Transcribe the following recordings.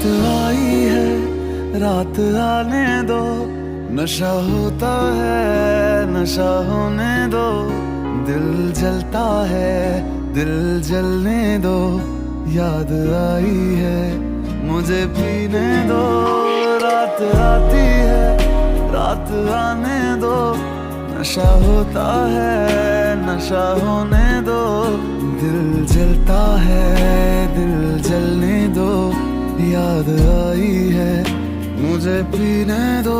रात आई है, रात आने दो, नशा होता है, नशा होने दो, दिल जलता है, दिल जलने दो, याद आई है, मुझे पीने दो, रात आती है, रात आने दो, नशा होता है, नशा होने दो, दिल जलता है, दिल जलने दो, याद आई है, मुझे पीने दो।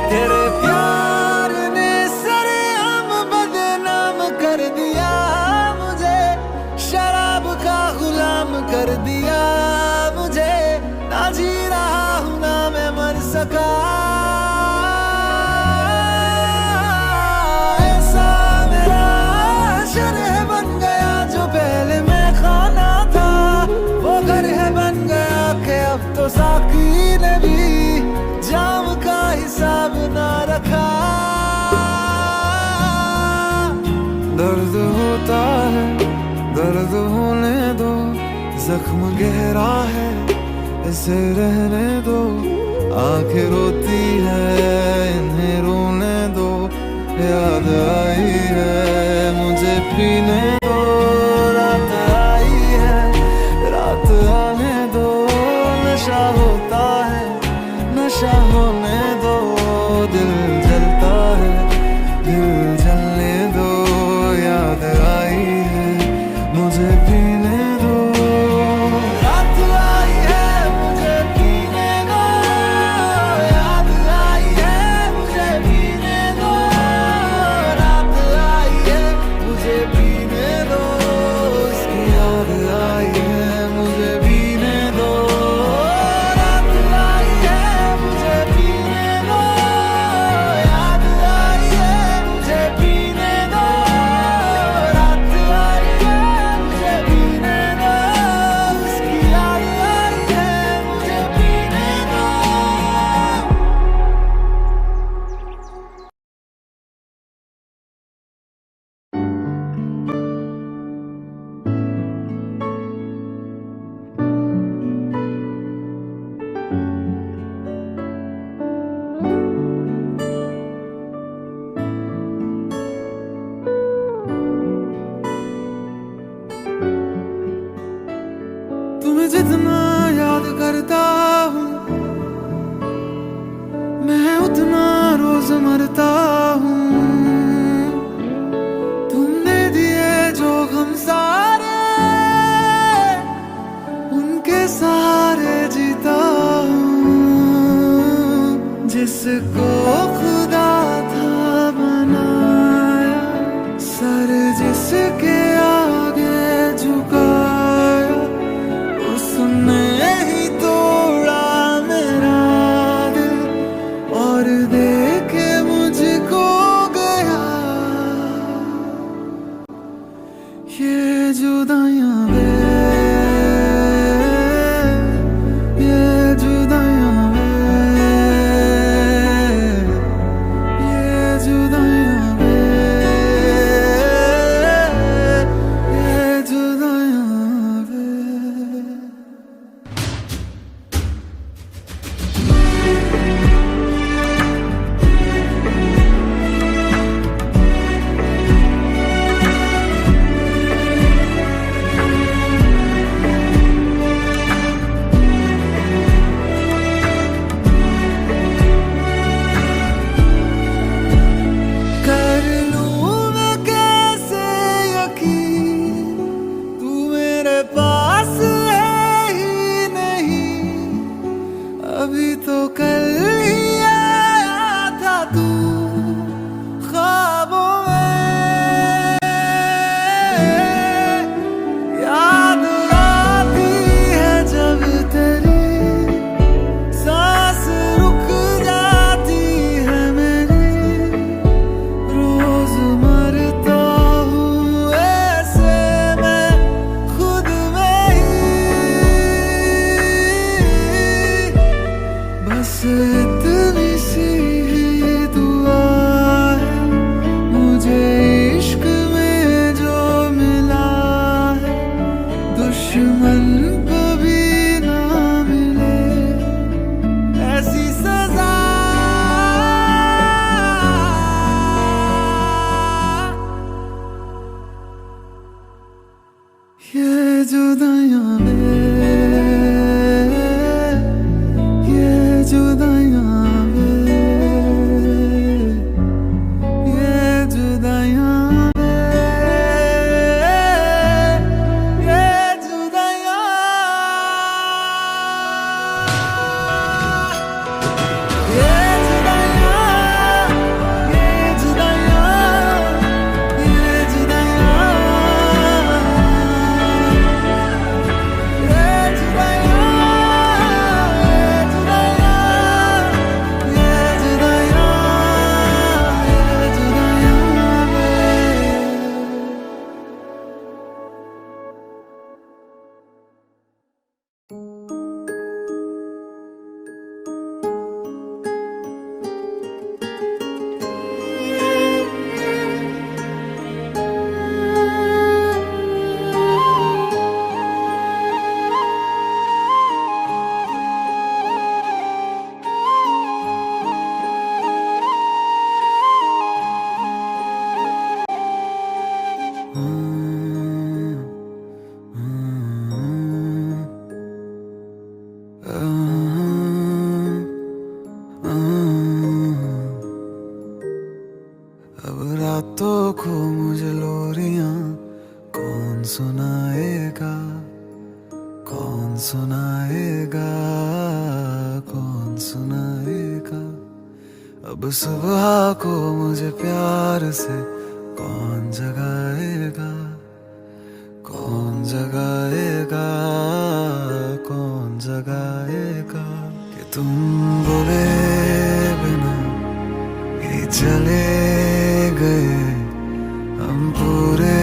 तेरे प्यार ने सरेआम बदनाम कर दिया, मुझे शराब का गुलाम कर दिया, मुझे ना जी रहा हूं ना मैं मर सका। ऐसा मेरा शरह बन गया जो पहले मैं खाना था, वो घर है बन गया कि अब तो साकी ने भी जाम का हिसाब ना रखा। दर्द होता है, दर्द होने दो, जख्म गहरा है, इसे रहने दो, आंखें रोती है, इन्हें रोने दो, याद आई है, मुझे पीने दो, रात आई है, रात आने दो, नशा होता है, नशा होने दो, दिल जलता है, दिल जलने दो, याद आई है, मुझे पीने दो। रात आई है, मुझे पीने दो, याद आई है, मुझे पीने दो, रात आई है, मुझे पीने दो, इसकी याद आई है, मुझे पीने दो। रात आई है, मुझे पीने दो, याद आई है, मुझे पीने दो, रात आई है, मुझे पीने दो, इसकी याद आई है, मुझे पीने दो। तुम्हें जितना याद करता हूँ मैं उतना रोज मरता हूँ, तुमने दिए जो गम सारे उनके सहारे जीता हूँ, जिसको खुदा था बनाया, सर जिसके आगे झुकाया, उसने ही तोड़ा मेरा दिल और दे के मुझको गया। ये जुदाइयां वे, ये जुदाइयां वे, ये जुदाइयां वे, ये जुदाइयां वे। ये जुदाइयां वे, ये जुदाइयां वे, ये जुदाइयां वे, ये जुदाइयां, ये अब रातों को मुझे लोरियां कौन सुनाएगा, कौन सुनाएगा, कौन सुनाएगा। अब सुबह को मुझे प्यार से कौन जगाएगा, कौन जगाएगा, कौन जगाएगा। कि तुम बोले बिना ही चले गए, हम पूरे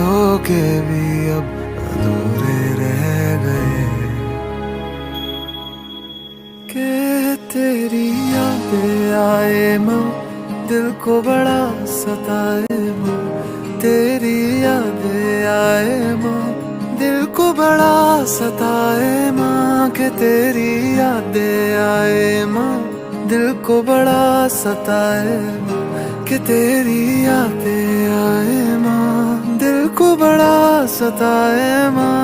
होके भी अब अधूरे रह गए। के तेरी यादें आए माँ, दिल को बड़ा सताए माँ। तेरी यादें आए माँ, दिल को बड़ा सताए माँ। के तेरी यादें आए माँ, दिल को बड़ा सताए माँ। कि तेरी यादें आए माँ, दिल को बड़ा सताए माँ।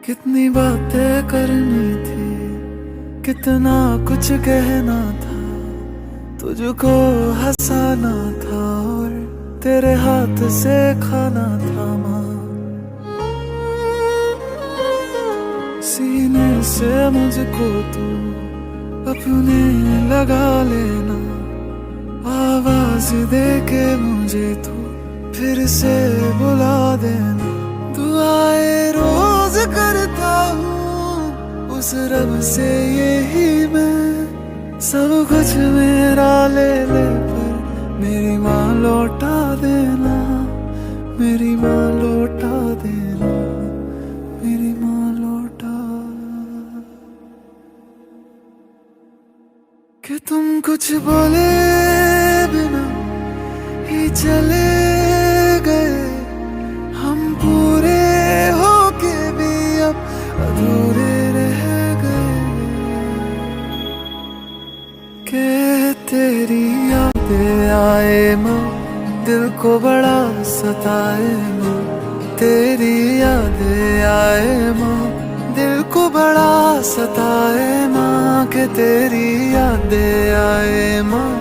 कितनी बातें करनी थी, कितना कुछ कहना था। तुझको हंसाना था और तेरे हाथ से खाना था माँ। सीने से मुझको तू अपने लगा लेना। आवाज दे के मुझे तू फिर से बुला देना। दुआएं रोज करता हूँ उस रब से यही मैं। सब कुछ मेरा ले ले पर मेरी माँ लौटा देना। मेरी माँ लौटा देना, मेरी माँ लौटा। कि तुम कुछ बोले बिना ही चले गए, हम पूरे होके भी अब अधूरे रह गए। के तेरी यादें आए माँ, दिल को बड़ा सताए माँ। तेरी यादें आए माँ, दिल को बड़ा सताए माँ। के तेरी यादें आए माँ,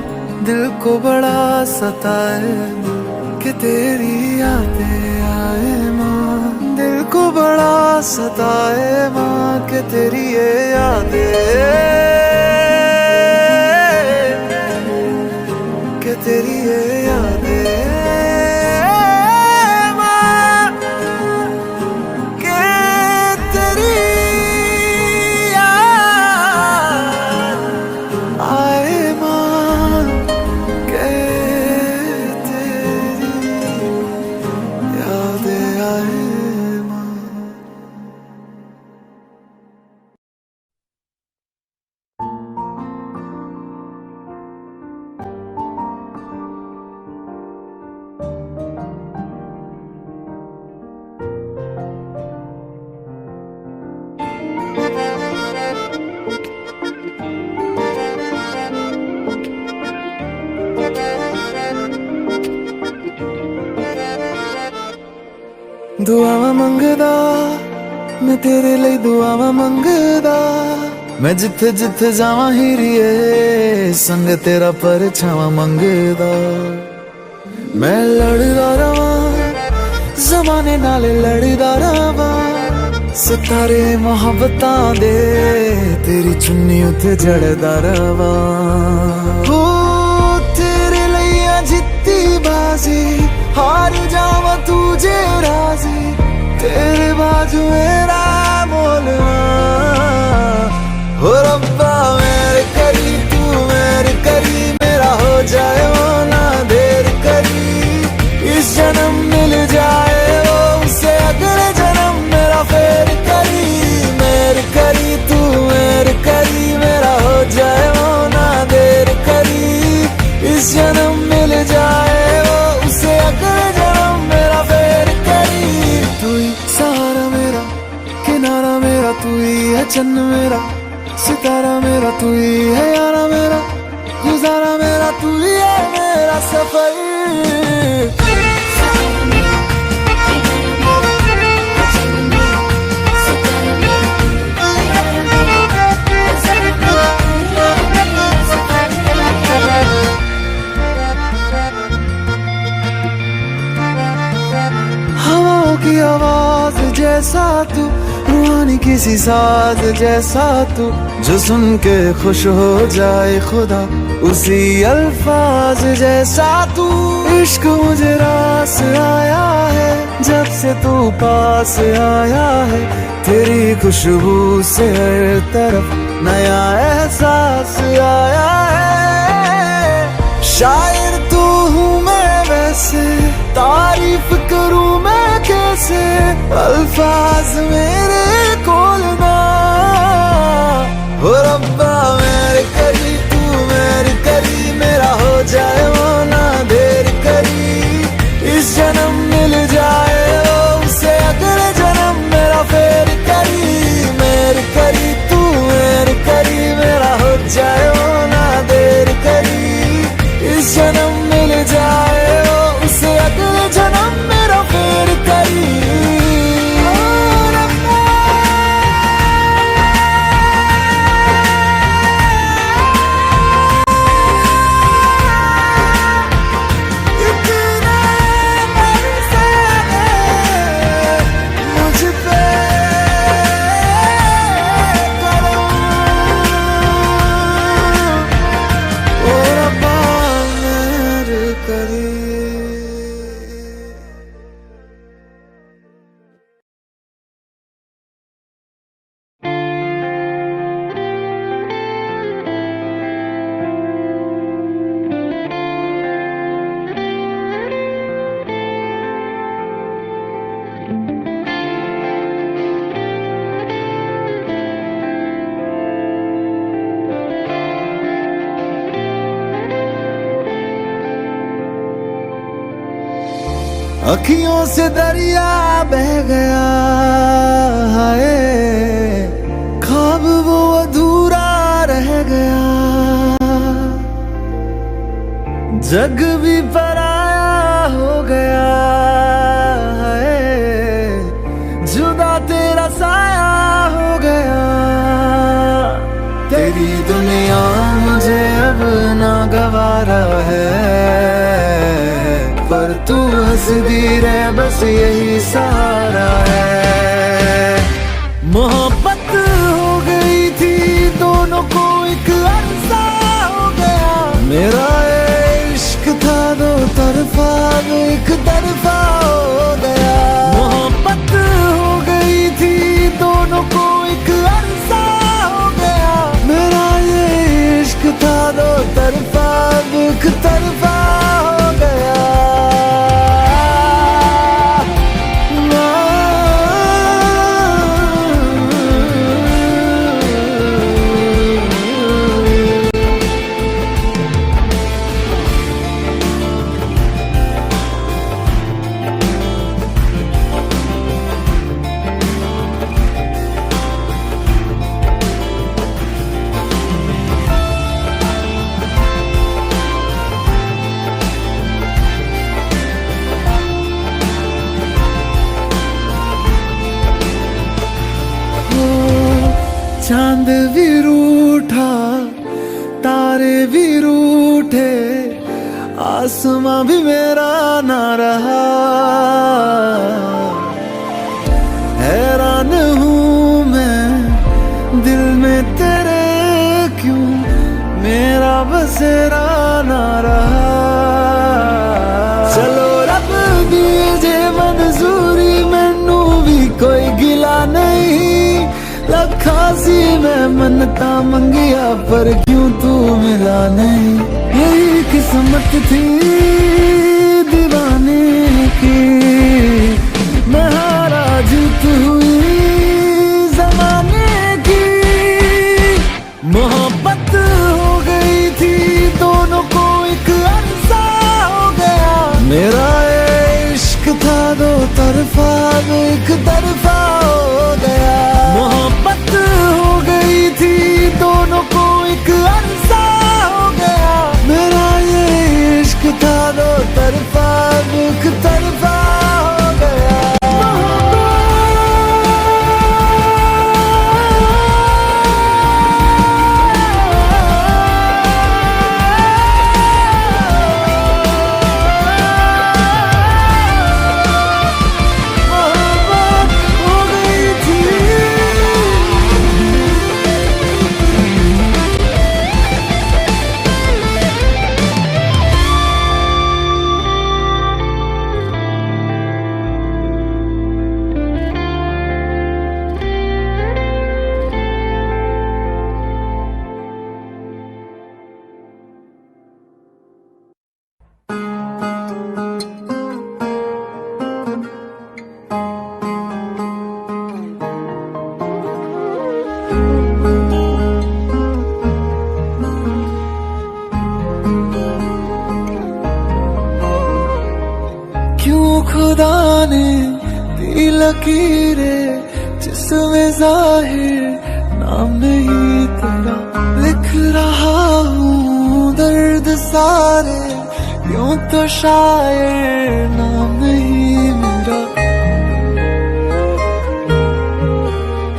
दिल को बड़ा सताए माँ। कि तेरी यादें आए माँ, दिल को बड़ा सताए माँ। कि तेरी ये यादें, कि तेरी ये यादें माँ, कि तेरी याद आए माँ। के तेरी यादें दुआवा मंगदा मैं तेरे लिए दुआवा मंगदा मैं जिथे जिथे जावां हीरिए संग तेरा परछावां मंगदा मैं लड़दा रवां ज़माने नाल लड़दा रवां सितारे मोहब्बतां दे तेरी चुन्नी उत्ते जड़दा रवां हो तेरे लिए जित्ती बाजी हार जावां तुझे राजी तेरे बाजू मेरा मोलना हो रब्बा मेरे करी तू मेरे करी मेरा हो जाए वो ना देर करी इस जन्म मिल जाए वो उससे अगले जन्म मेरा फेर करी मेरे करी तू मेरे करी मेरा हो जाए वो ना देर करी इस जन्म मिल जाए वो उससे अगले जन्म मेरा फेर करी तू ही सहारा मेरा किनारा मेरा तू ही है चन्न मेरा सितारा मेरा तू ही है यारा मेरा गुजारा मेरा तू ही है मेरा सफर हवाओं की आवाज जैसा तू रूहानी किसी साज जैसा तू जो सुन के खुश हो जाए खुदा उसी अल्फाज जैसा तू इश्क मुझे रास आया है जब से तू पास आया है तेरी खुशबू से हर तरफ नया एहसास आया है शायर तू हूँ मैं वैसे तारीफ करूँ मैं कैसे अल्फाज मेरे कोलना हो रब्बा मेरे करी तू मेरे करी मेरा हो जाए वो ना देर करी इस जन्म मिल जाए वो उससे अगले जन्म मेरा फेर करी मेरे करी तू मेरे करी मेरा हो जाए वो ना देर करी इस जन्म मिल जाए वो उससे अगले जन्म मेरा फेर करी अखियों से दरिया बह गया हाय ख्वाब वो अधूरा रह गया जग भी पराया हो गया हाय जुदा तेरा साया हो गया तेरी दुनिया मुझे अब ना गवारा है पर तू हंसदी रह बस यही सहारा है मोहब्बत हो गई थी दोनों को एक अरसा हो गया मेरा इश्क था दो तरफा एक तरफा हो गया मोहब्बत हो गई थी दोनों को एक अरसा हो गया मेरा ये इश्क था दो तरफा एक तरफा हो गया चांद भी रूठा, तारे भी रूठे, आसमां भी मेरा ना रहा। हैरान हूँ मैं दिल में तेरे, क्यों मेरा बसेरा ना रहा। चलो रब दीजे मंजूरी, मैनू भी कोई गिला नहीं। लखा सी मैं मन्नता मंगिया, पर क्यों तू मिला नहीं। यही किस्मत थी दीवाने की, मैं हारा जीत हुई जमाने की। मोहब्बत हो गई थी दोनों को, एक अरसा हो गया। मेरा इश्क था दो तरफा, एक तरफा हो गया। मोहब्बत हो गई थी दोनों को, एक अरसा हो गया। मेरा ये इश्क था दो तरफा, एक तरफा हो गया। खुदा ने दी लकीरें जिसमें जाहिर नाम नहीं तेरा। लिख रहा हूँ दर्द सारे, यूं तो शायर नाम नहीं मेरा।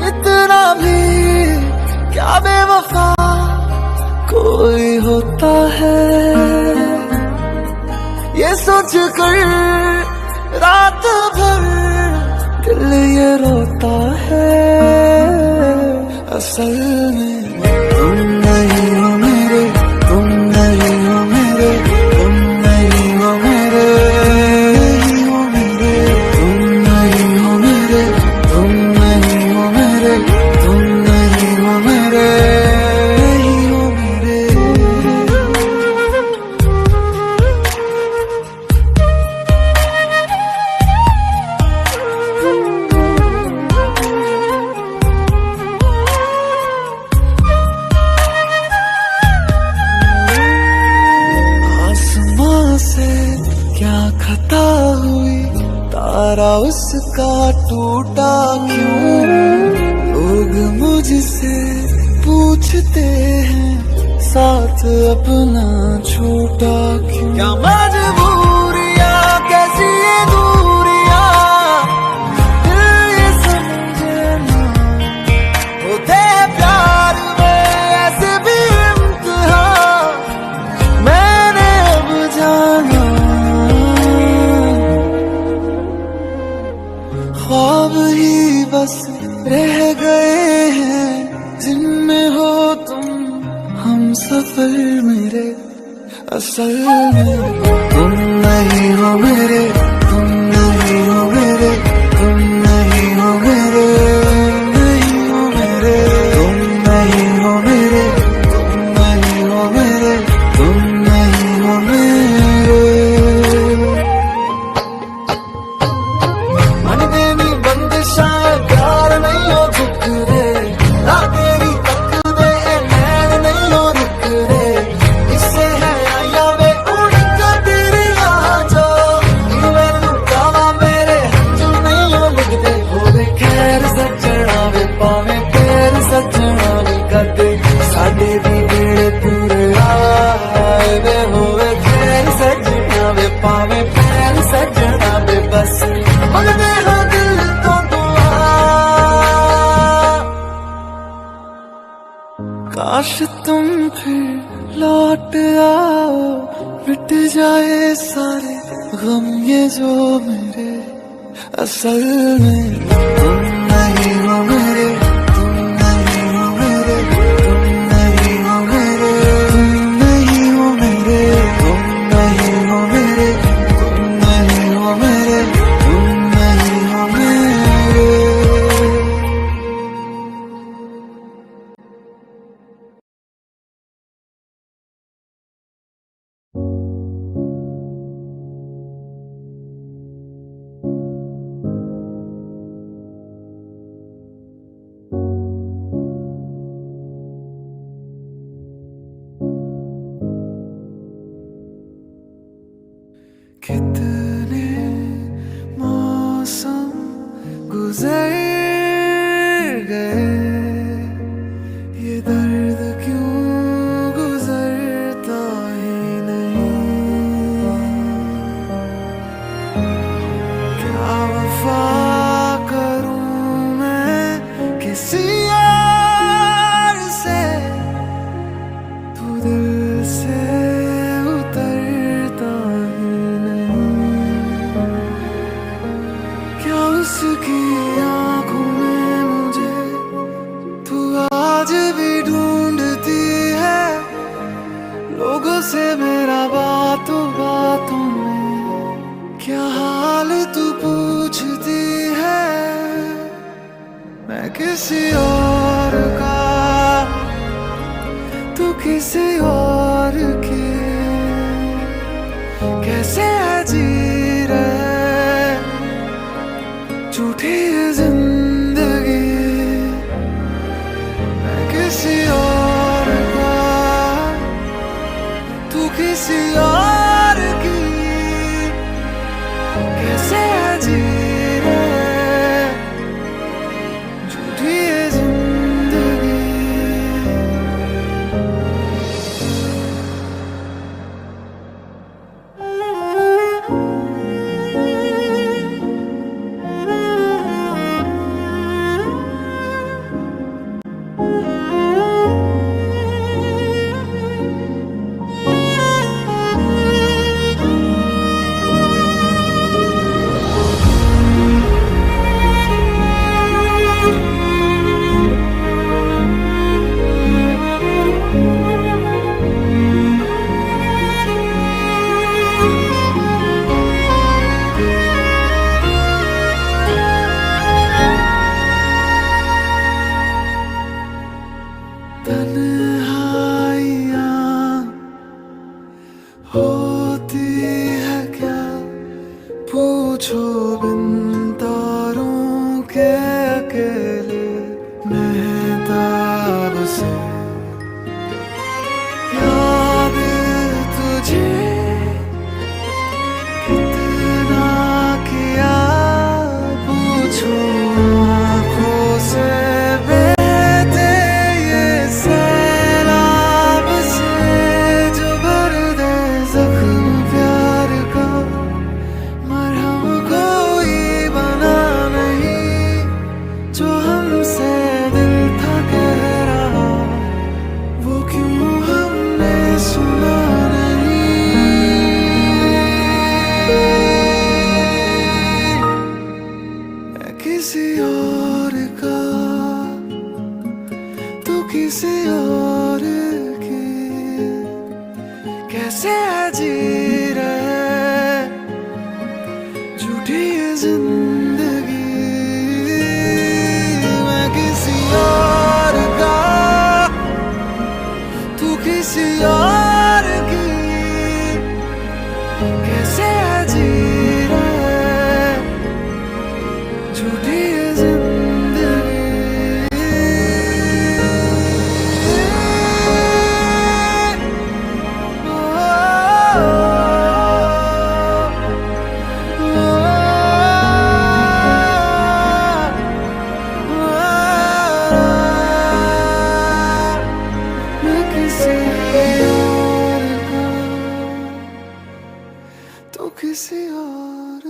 इतना भी क्या बेवफा कोई होता है, ये सोच कर रात भर दिल ये रोता है। असल में तुम नहीं हो मेरे, तुम नहीं हो मेरे, तुम नहीं हो मेरे, नहीं हो मेरे। तुम नहीं हो मेरे, तुम नहीं हो मेरे, तुम नहीं हो मेरे, नहीं हो मेरे। क्या खता हुई, तारा उसका टूटा क्यों। लोग मुझसे पूछते हैं साथ अपना छूटा क्यों। क्या मजबूरियां कैसी ये दूरियां, दिल ये समझे ना। होते प्यार में ऐसे भी इम्तिहान, मैंने अब जाना। ख्वाब ही बस रह गए हैं जिनमें हो तुम हम सफर मेरे। असल में तुम नहीं हो मेरे, तुम नहीं हो मेरे, तुम नहीं हो मेरे, नहीं हो मेरे। तुम नहीं हो मेरे, तुम नहीं हो मेरे, तुम नहीं हो मेरे। मन देनी बंदिशां प्यार नहीं हो झुक रे, ना तेरी तक दे नैन नहीं हो रुक रे। इससे है आया वे उड़ का तेरी आ जाओ, मैनू कावा मेरे जो नहीं हो लगदे। होवे खैर सजना वे पावे पैर सजना वे कदे, साडे भी बेड़े पूरे आए वे। होवे खैर सजना वे पावे पैर सजना वे, बस मंगदे हो दिल तो दुआ। फिर लौट आओ, मिट जाए सारे गम ये जो मेरे असल में तुम नहीं हो मेरे, तुम नहीं हो मेरे, तुम नहीं हो मेरे, तुम नहीं हो मेरे, तुम नहीं हो मेरे, तुम नहीं हो मेरे, तुम नहीं हो मेरे। कितने मौसम गुजर गए, ये दर्द क्यों गुजरता ही नहीं। क्या वफा करूं मैं किसी यार से, तू दिल से उतरता ही नहीं। क्या उसकी आंखों में मुझे तू आज भी ढूंढती है, लोगों से मेरा बातों बातों में क्या हाल तू पूछती है। मैं किसी और का, तू किसी और की, कैसे है जी रहे झूठी ये जिंदगी। मैं किसी और का, तू किसी और की, कैसे है जी रहे झूठी ये जिंदगी। तन्हाइयाँ होती है क्या, पूछो बिन तारों के अकेले मेहताब से। याद तुझे कितना किया, पूछो आँखों से किसी और का, तू किसी और की, कैसे है जी रहे झूठी ये जिंदगी। मैं किसी और का, तू किसी और की, कैसे है जी रहे झूठी ये जिंदगी। मैं किसी और का, तो किसी और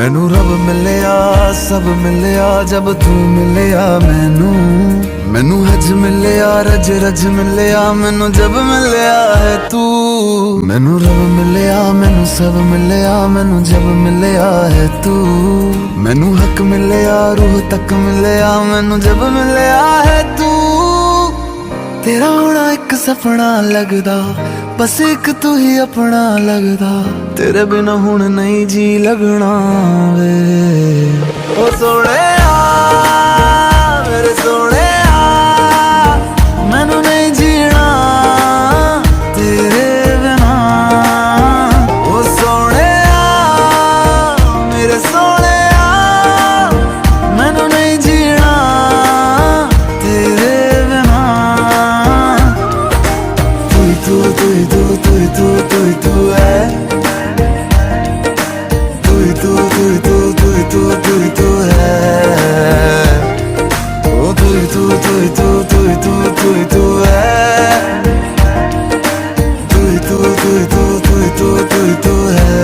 मैनू रब मिलिया सब मिलिया जब तू मिलिया मैनू हज मिलिया रज रज मिलिया मैनू जब मिलिया है तू। मैनू रब मिलिया मैनू सब मिलिया मैनू जब मिलिया है तू। मैनू हक मिलिया रूह तक मिलिया मैनू जब मिलिया है तू। तेरा होना एक सपना लगदा बस एक तू ही अपना लगदा। तेरे बिना हुण नहीं जी लगना वे ओ सोने मेरे सोने मैनू नहीं जीना तेरे बिना। ओ सोने मेरे सोने मैनू नहीं जीना तेरे बिना। तू तू तू तू तू तू तू है तू तू तू तू तू तू तू तू है ओ तू तू तू तू तू तू तू तू है तू तू तू तू तू तू तू है।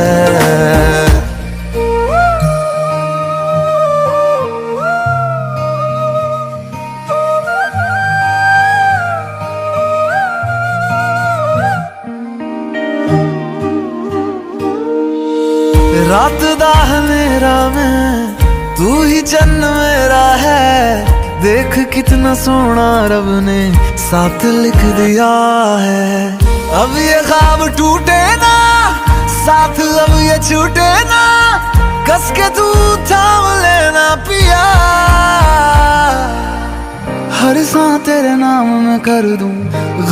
रात दा मेरा मैं तू ही जन्म मेरा है। देख कितना सोना रब ने साथ लिख दिया है। अब ये ख्वाब टूटे ना साथ अब ये छूटे ना। कस के तू थाम लेना पिया। हर सांस तेरे नाम में कर दूं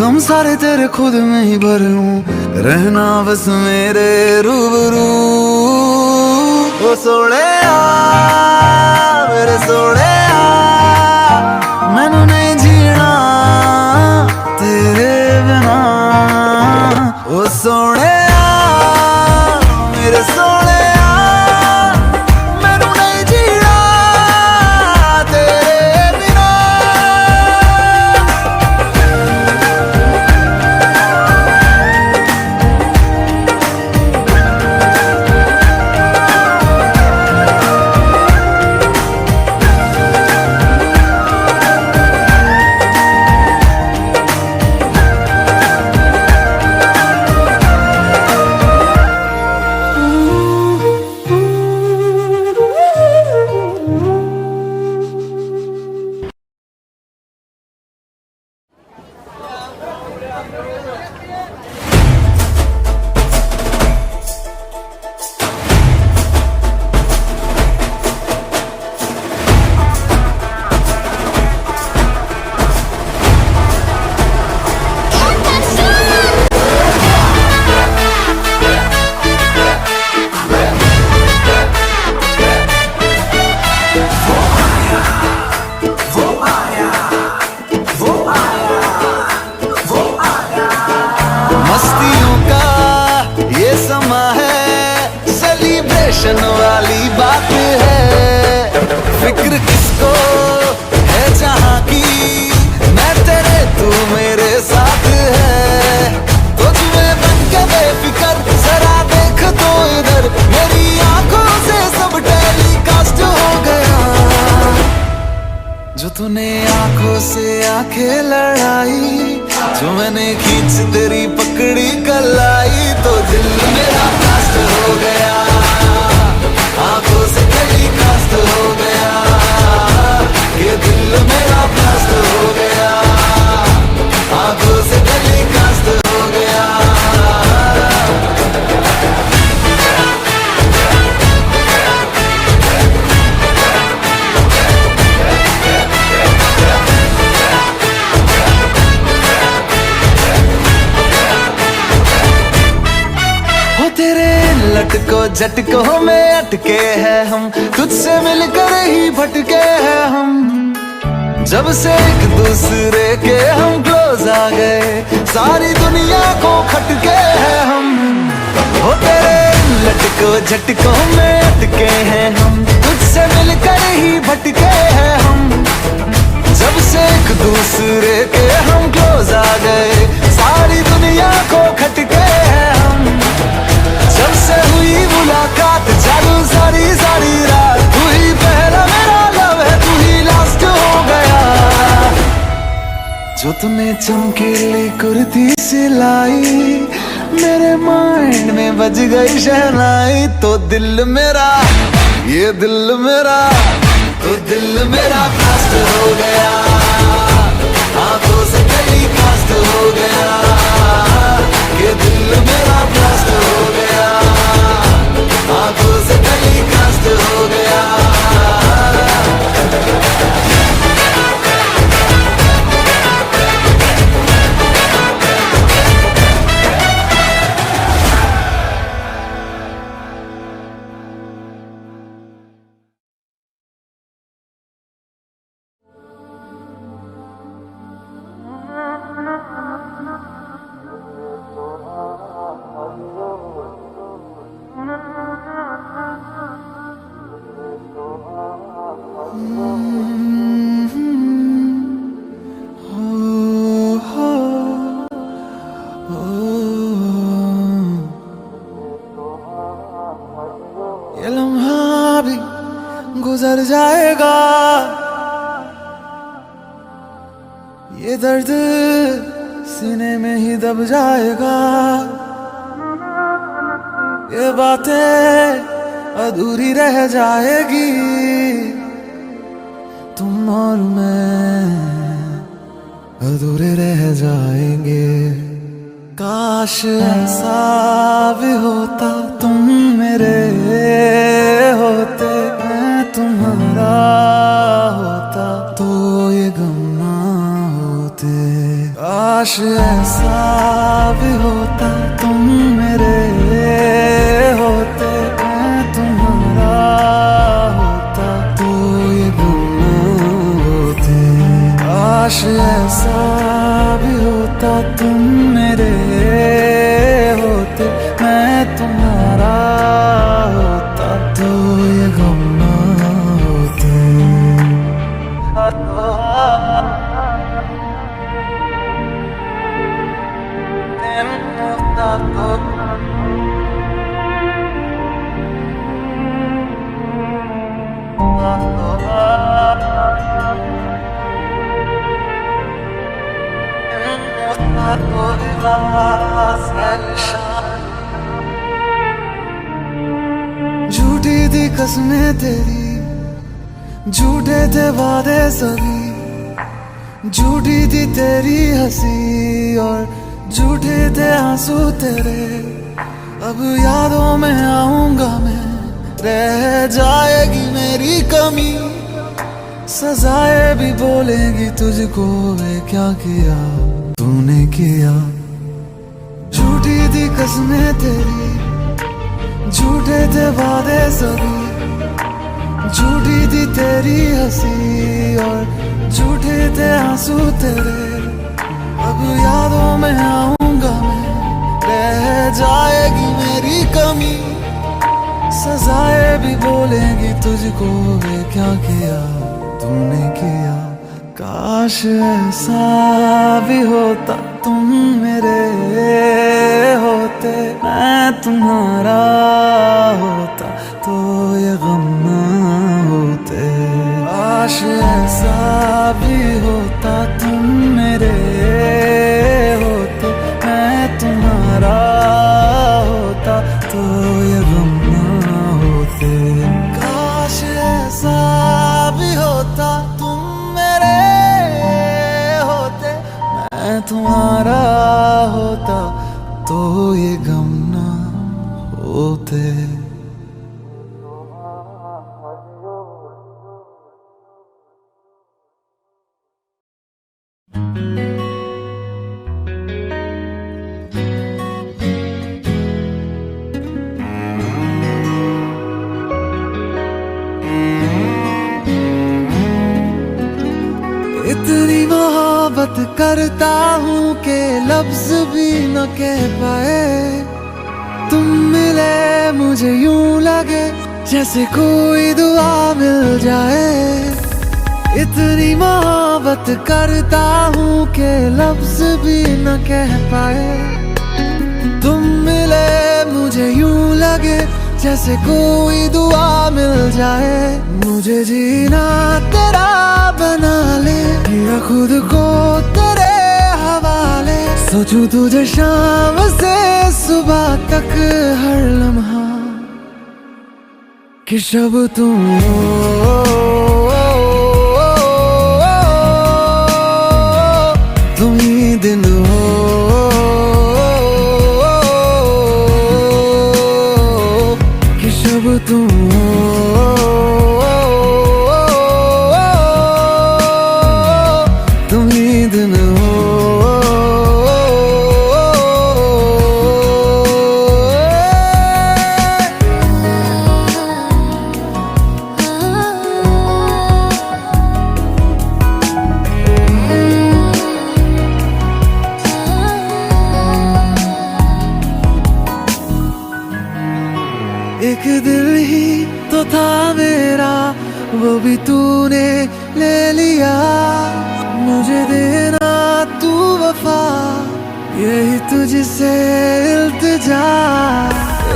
गम सारे तेरे खुद में ही भर लूं। रहना बस मेरे रूबरू ओ सोने मेरे सोने मैनू नहीं जीना तेरे बिना। ओ सोने मेरे सोने मैनू नहीं जीना तेरे बिना। मस्तियों का ये समा है सेलिब्रेशन वाली बात है। फिक्र किसको है जहाँ की मैं तेरे तू मेरे साथ है। तुझ में बन के बेफिक्र जरा देख तो इधर मेरी आंखों से सब टेलीकास्ट हो गया। जो तूने आंखों से आंखें लड़ाई जो मैंने खींच तेरी पकड़ी कलाई तो दिल मेरा ब्लास्ट हो गया। आंखों से टेलीकास्ट हो गया ये दिल मेरा ब्लास्ट हो गया। आंखों से टेलीकास्ट हो गया। लटको झटकों में अटके हैं हम तुझसे मिलकर ही भटके हैं हम। जब से एक दूसरे के हम क्लोज आ गए सारी दुनिया को खटके हैं हम। हो तेरे लटको झटकों में अटके हैं हम तुझसे मिलकर ही भटके हैं हम। जब से एक दूसरे के हम क्लोज आ गए सारी दुनिया को खटके हैं हम। जब से हुई मुलाकात चालू सारी तूने चमकीली कुर्ती सिलाई, मेरे माइंड में बज गई शहनाई। तो दिल मेरा, ये दिल मेरा, तो दिल मेरा फास्ट हो गया, आंखों से टेलीकास्ट हो गया। ये दिल मेरा फास्ट हो गया, आंखों से टेलीकास्ट हो गया। ये लम्हा भी गुजर जाएगा, ये दर्द सीने में ही दब जाएगा। ये बातें अधूरी रह जाएगी, तुम और मैं अधूरे रह जाएंगे। काश ऐसा भी होता, तुम मेरे होते, मैं तुम्हारा होता, तो ये गम ना होते। काश ऐसा भी होता, तुम मेरे होते, मैं तुम्हारा होता, तो ये गम ना होते। काश ऐसा भी होता, तुम मेरे होते, मैं तुम्हारा होता, तो ये गम ना होते। झूठी थी कसमें तेरी, झूठे थे वादे सभी, झूठी थी तेरी हंसी और झूठे थे आंसू तेरे। अब यादों में आऊंगा मैं, रह जाएगी मेरी कमी, सजाएं भी बोलेगी तुझको, वे क्या किया तूने किया। झूठी थी कसमें तेरी, झूठे थे वादे सभी, झूठी थी तेरी हंसी और झूठे थे आंसू तेरे। अब यादों में आऊंगा मैं, रह जाएगी मेरी कमी, सजाएं भी बोलेगी तुझको, वे क्या किया तूने किया। काश ऐसा भी होता, तुम मेरे होते, मैं तुम्हारा होता, तो ये गम ना होते। काश ऐसा भी होता, तुम मेरे होते, मैं तुम्हारा होता, तो ये गम ना होते। काश ऐसा भी होता, तुम मेरे होते, मैं तुम्हारा होता, तो ये गम ना होते। इतनी मोहब्बत करता हूँ कि लफ्ज भी न कह पाए। तुम मिले मुझे यूं लगे जैसे कोई दुआ मिल जाए। इतनी मोहब्बत करता हूँ कि लफ्ज भी न कह पाए। तुम मिले मुझे यूं लगे जैसे कोई दुआ मिल जाए। मुझे जीना तेरा बना ले, या खुद को तेरे हवाले। सोचूं तुझे शाम से सुबह तक हर लम्हा कि शब तुम हो, तुम ही दिन हो, कि शब तुम हो, तुम ही दिन हो। एक दिल ही तो था मेरा, वो भी तूने ले लिया। मुझे देना तू वफा, यही तुझसे इल्तिजा।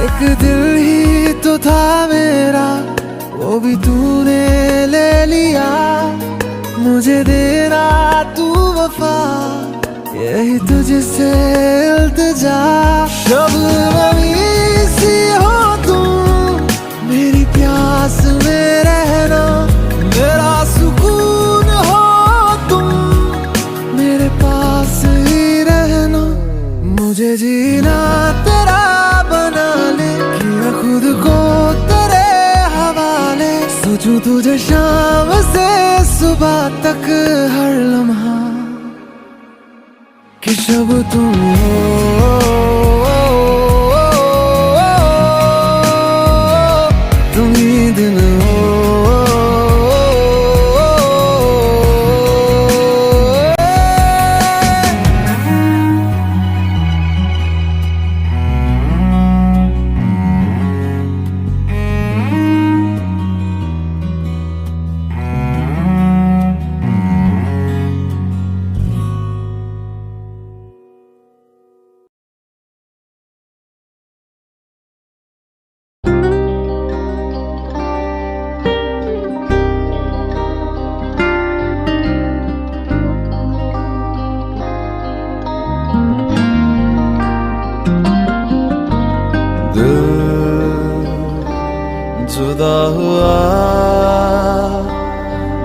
एक दिल ही तो था मेरा, वो भी तूने ले लिया। मुझे देना तू वफा, यही तुझसे इल्तिजा। शब सी हो तुम, मेरी प्यास में रहना, मेरा सुकून हो तुम, मेरे पास ही रहना। मुझे जीना तेरा बना ले, किया खुद को तेरे हवाले। सोचूं तुझे शाम से सुबह तक हर लम्हा कि शब तुम हो, तुम ही दिन हो। जुदा हुआ,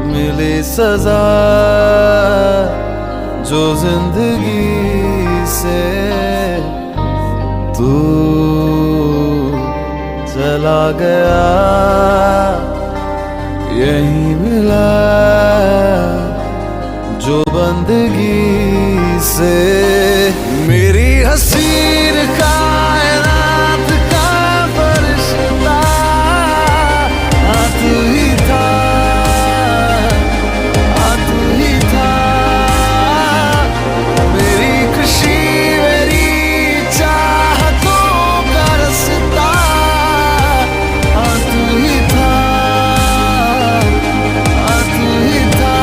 मिली सजा जो जिंदगी से, तू चला गया यही मिला जो बंदगी से। मेरी हसीन कायनात का फरिश्ता तू ही था, तू ही था। मेरी खुशी मेरी चाहतों का रास्ता तू ही था, तू ही था।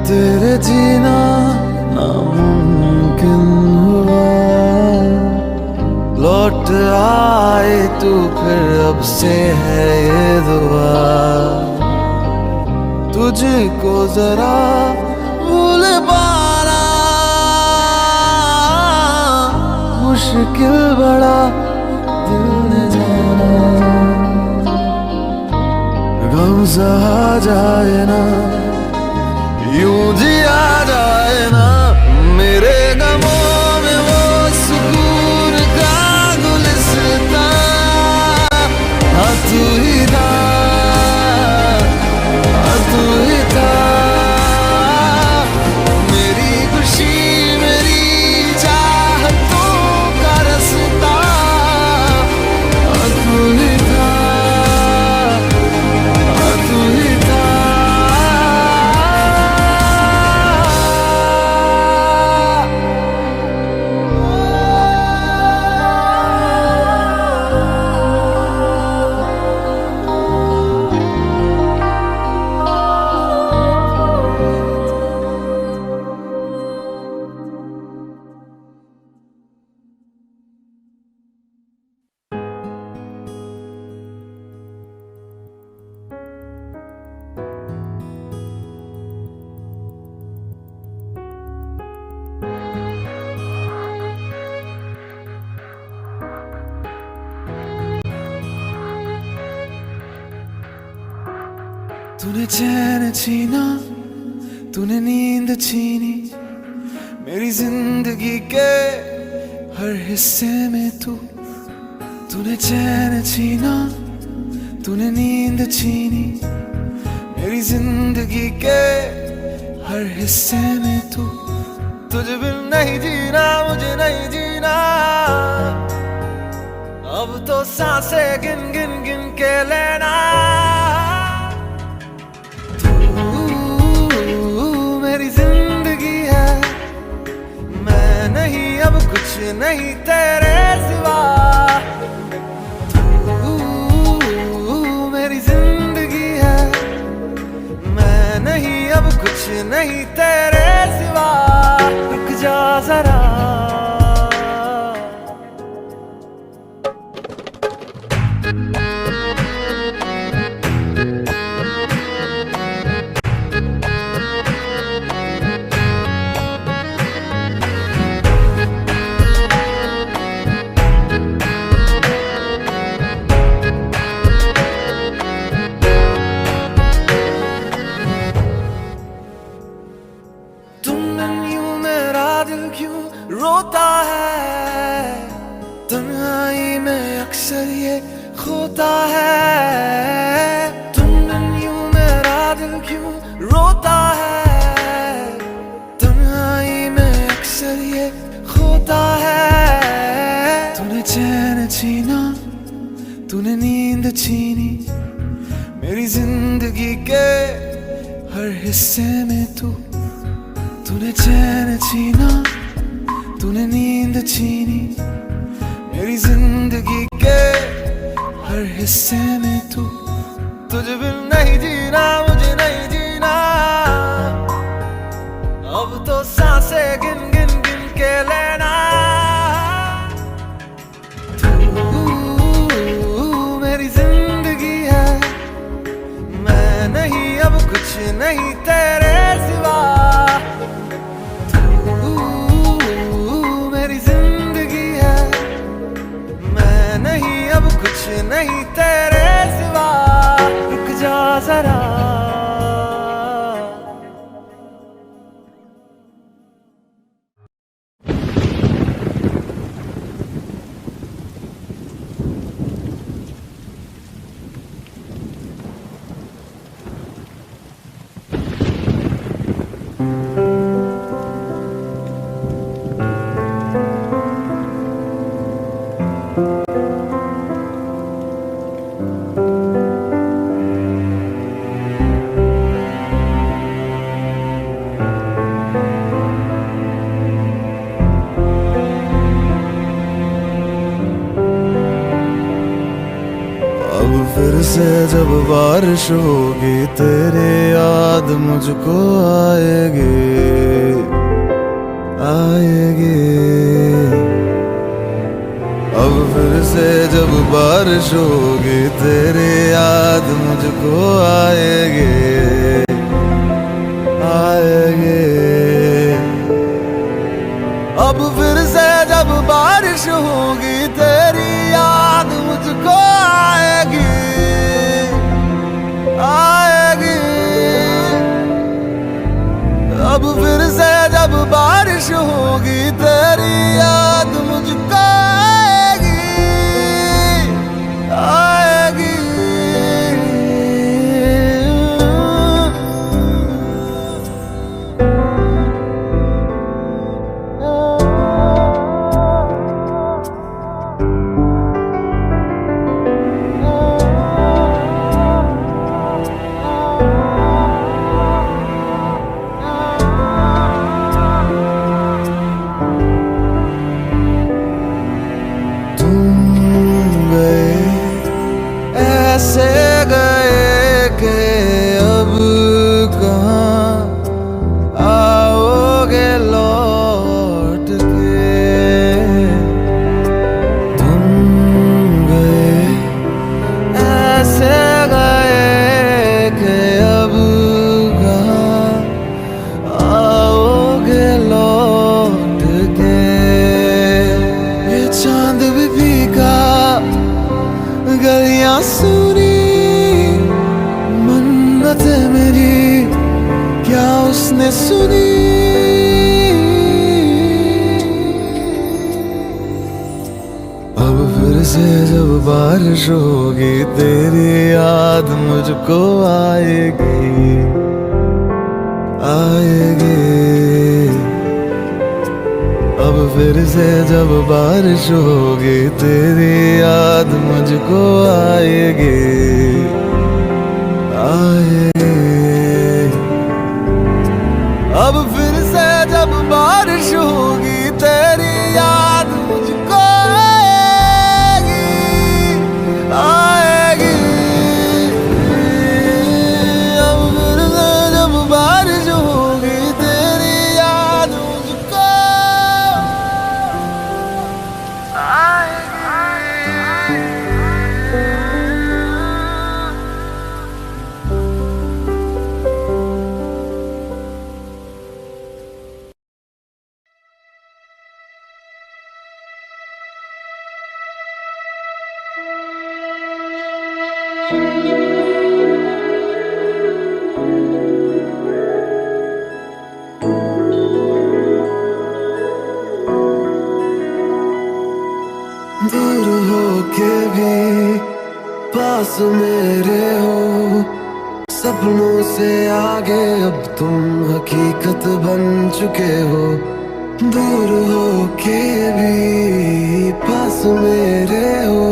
तेरे जीना नामुमकिन हुआ, लौट आए तू फिर अब से है ये दुआ। तुझको जरा भूल पाना मुश्किल बड़ा, दिल ने जाना। गम सहा जाए ना, यूं जिया जाए ना, मेरे गमों में वो सुकून का गुलिस्तां तू ही था। तूने चैन छीना, तूने नींद छीनी, मेरी जिंदगी के हर हिस्से में तूने चैन छीना, तूने नींद छीनी, मेरी जिंदगी के हर हिस्से में तुझ बिन नहीं जीना, मुझे नहीं जीना, अब तो सांसें गिन गिन गिन के लेना। तू मेरी जिंदगी है, मैं नहीं अब कुछ नहीं तेरे सिवा। तू मेरी जिंदगी है, मैं नहीं अब कुछ नहीं तेरे सिवा। रुक जा जरा, दिल क्यों रोता है, तन्हाई में अक्सर ये खोता है। तुम यूं मेरा दिल क्यों रोता है, तन्हाई में अक्सर ये खोता है। तूने चैन छीना, तूने नींद छीनी, मेरी जिंदगी के हर हिस्से में तूने चैन छीना, तूने नींद छीनी, मेरी जिंदगी के हर हिस्से में तुझ बिन नहीं जीना, मुझे नहीं जीना, अब तो सांसें गिन गिन गिन के लेना। तू मेरी जिंदगी है, मैं नहीं अब कुछ नहीं तेरे सिवा। नहीं तेरे सिवा, रुक जा जरा। फिर से जब बारिश होगी, तेरे याद मुझको आएगी, आएगी। अब फिर से जब बारिश होगी, तेरे याद मुझको आएगी, आएगी। अब फिर से जब बारिश होगी, तेरी याद मुझको आएगी, आएगी। अब फिर से जब बारिश होगी, तेरी याद मुझको आएगी, आएगी। उसने सुनी। अब फिर से जब बारिश होगी तेरी याद मुझको आएगी आएगी। अब फिर से जब बारिश होगी तेरी याद मुझको आएगी आएगी। अब फिर से जब बारिश होगी तेरी याद मुझको आएगी आएगी। अब फिर से जब बारिश होगी तेरी याद मुझको आएगी। दूर हो के भी पास मेरे हो, सपनों से आगे अब तुम हकीकत बन चुके हो। दूर हो के भी पास मेरे हो,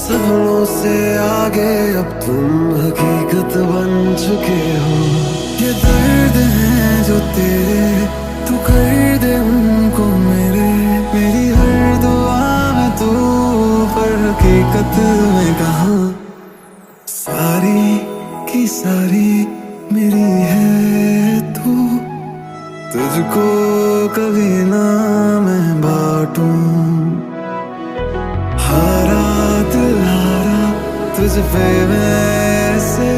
सपनों से आगे अब तुम हकीकत बन चुके हो। ये दर्द है जो तेरे तू कर दे उनको मेरे, मेरी हर दुआ में तू पर हकीकत में कहाँ। सारी की सारी मेरी है तू, तुझको कभी ना मैं बांटूं। हारा दिल हारा तुझ पे वैसे,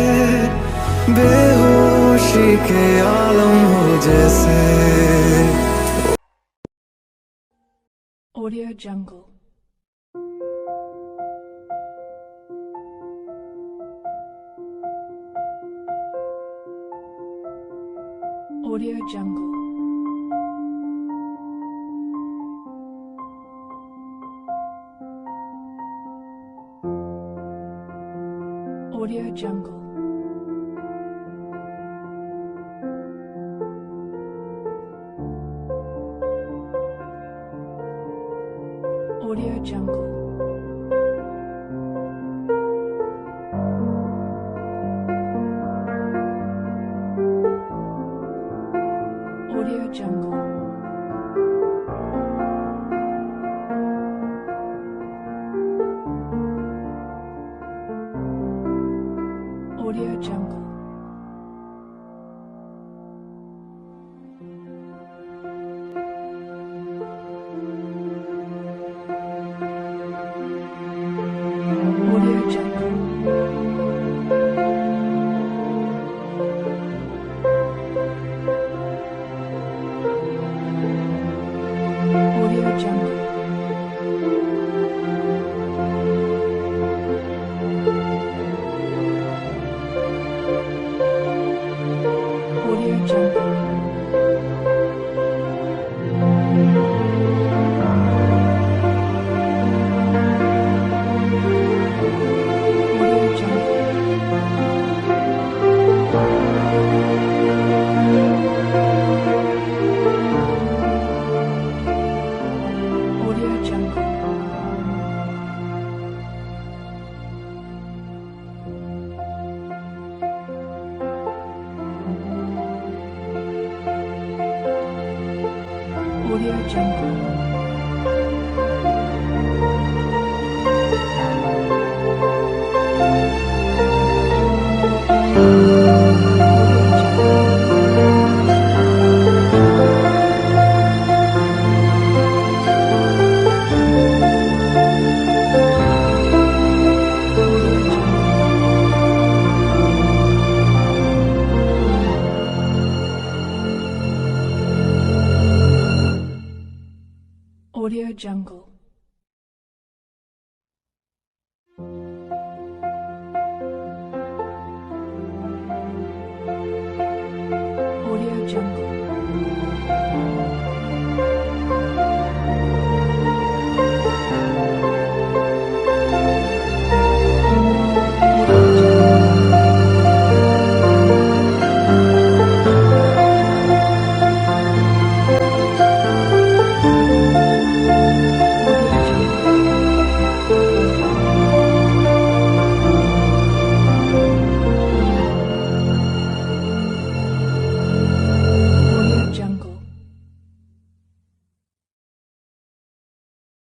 बेहोशी के आलम हो जैसे। Audio Jungle. Audio Jungle. Audio Jungle. Audio Jungle. Audio Jungle. Audio Jungle. Audio Jungle. Audio Jungle. Audio Jungle. Audio Jungle. Audio Jungle. Audio Jungle. Audio Jungle. Jungle.